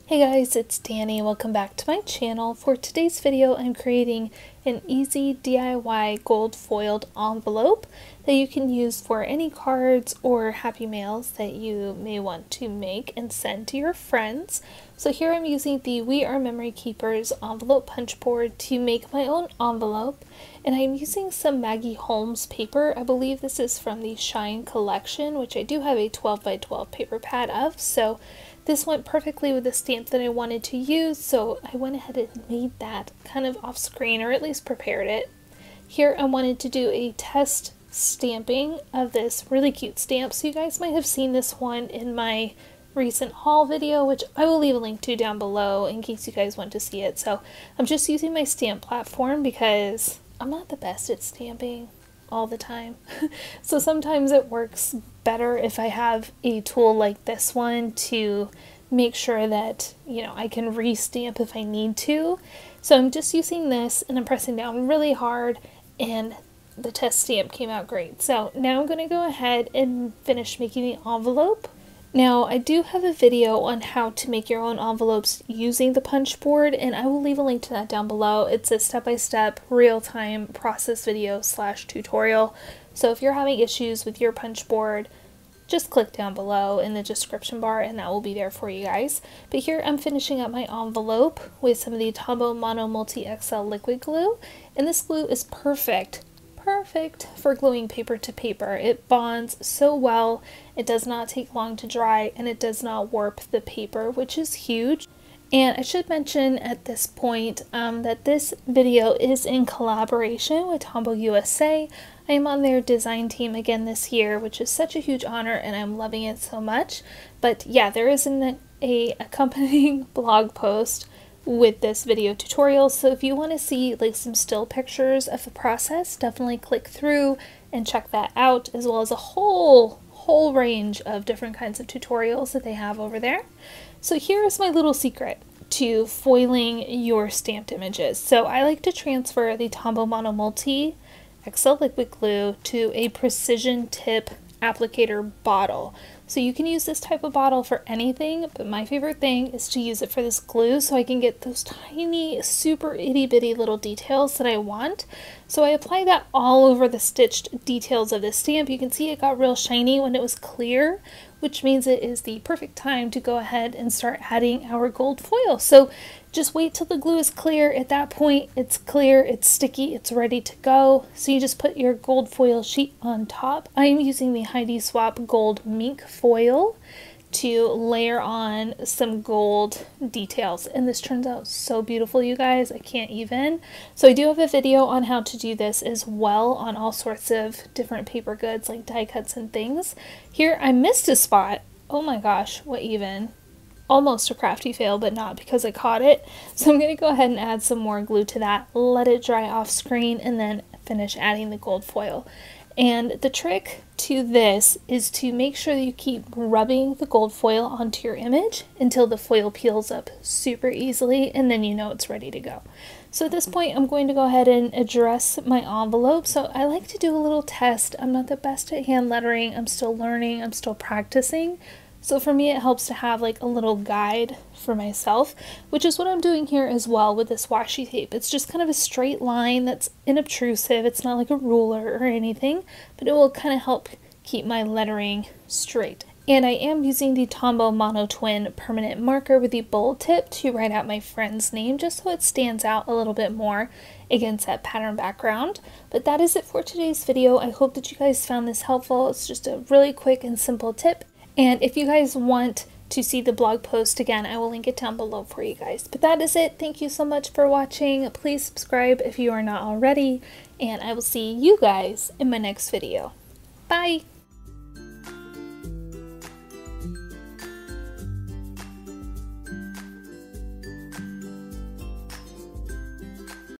Hey guys, it's Danny. Welcome back to my channel. For today's video, I'm creating an easy DIY gold foiled envelope that you can use for any cards or happy mails that you may want to make and send to your friends. So here I'm using the We Are Memory Keepers envelope punch board to make my own envelope, and I'm using some Maggie Holmes paper. I believe this is from the Shine collection, which I do have a 12 by 12 paper pad of, so this went perfectly with the stamp that I wanted to use, so I went ahead and made that kind of off screen, or at least prepared it. Here I wanted to do a test stamping of this really cute stamp, so you guys might have seen this one in my recent haul video, which I will leave a link to down below in case you guys want to see it. So I'm just using my stamp platform because I'm not the best at stamping all the time. So sometimes it works better if I have a tool like this one to make sure that, I can re-stamp if I need to. So I'm just using this and I'm pressing down really hard, and the test stamp came out great. So now I'm going to go ahead and finish making the envelope. Now, I do have a video on how to make your own envelopes using the punch board, and I will leave a link to that down below. It's a step-by-step, real-time process video / tutorial. So if you're having issues with your punch board, just click down below in the description bar and that will be there for you guys. But here I'm finishing up my envelope with some of the Tombow Mono Multi XL liquid glue, and this glue is perfect for gluing paper to paper. It bonds so well, it does not take long to dry, and it does not warp the paper, which is huge. And I should mention at this point that this video is in collaboration with Tombow USA. I am on their design team again this year, which is such a huge honor, and I'm loving it so much. But yeah, there is an accompanying blog post with this video tutorial, so if you want to see like some still pictures of the process, definitely click through and check that out, as well as a whole range of different kinds of tutorials that they have over there. So here's my little secret to foiling your stamped images. So I like to transfer the Tombow Mono Multi XL liquid glue to a precision tip applicator bottle. So you can use this type of bottle for anything, but my favorite thing is to use it for this glue so I can get those tiny, super itty bitty little details that I want. So I apply that all over the stitched details of this stamp. You can see it got real shiny when it was clear, which means it is the perfect time to go ahead and start adding our gold foil. So just wait till the glue is clear. At that point, it's clear, it's sticky, it's ready to go. So you just put your gold foil sheet on top. I am using the Heidi Swapp Gold Mink foil to layer on some gold details, and this turns out so beautiful, you guys. I can't even. So I do have a video on how to do this as well on all sorts of different paper goods like die cuts and things. Here I missed a spot. Oh my gosh, what even? Almost a crafty fail, but not, because I caught it. So I'm going to go ahead and add some more glue to that, let it dry off screen, and then finish adding the gold foil. And the trick to this is to make sure that you keep rubbing the gold foil onto your image until the foil peels up super easily, and then you know it's ready to go. So at this point, I'm going to go ahead and address my envelope. So I like to do a little test. I'm not the best at hand lettering. I'm still learning. I'm still practicing. So for me, it helps to have like a little guide for myself, which is what I'm doing here as well with this washi tape. It's just kind of a straight line that's inobtrusive. It's not like a ruler or anything, but it will kind of help keep my lettering straight. And I am using the Tombow Mono Twin permanent marker with the bold tip to write out my friend's name, just so it stands out a little bit more against that pattern background. But that is it for today's video. I hope that you guys found this helpful. It's just a really quick and simple tip. And if you guys want to see the blog post again, I will link it down below for you guys. But that is it. Thank you so much for watching. Please subscribe if you are not already, and I will see you guys in my next video. Bye!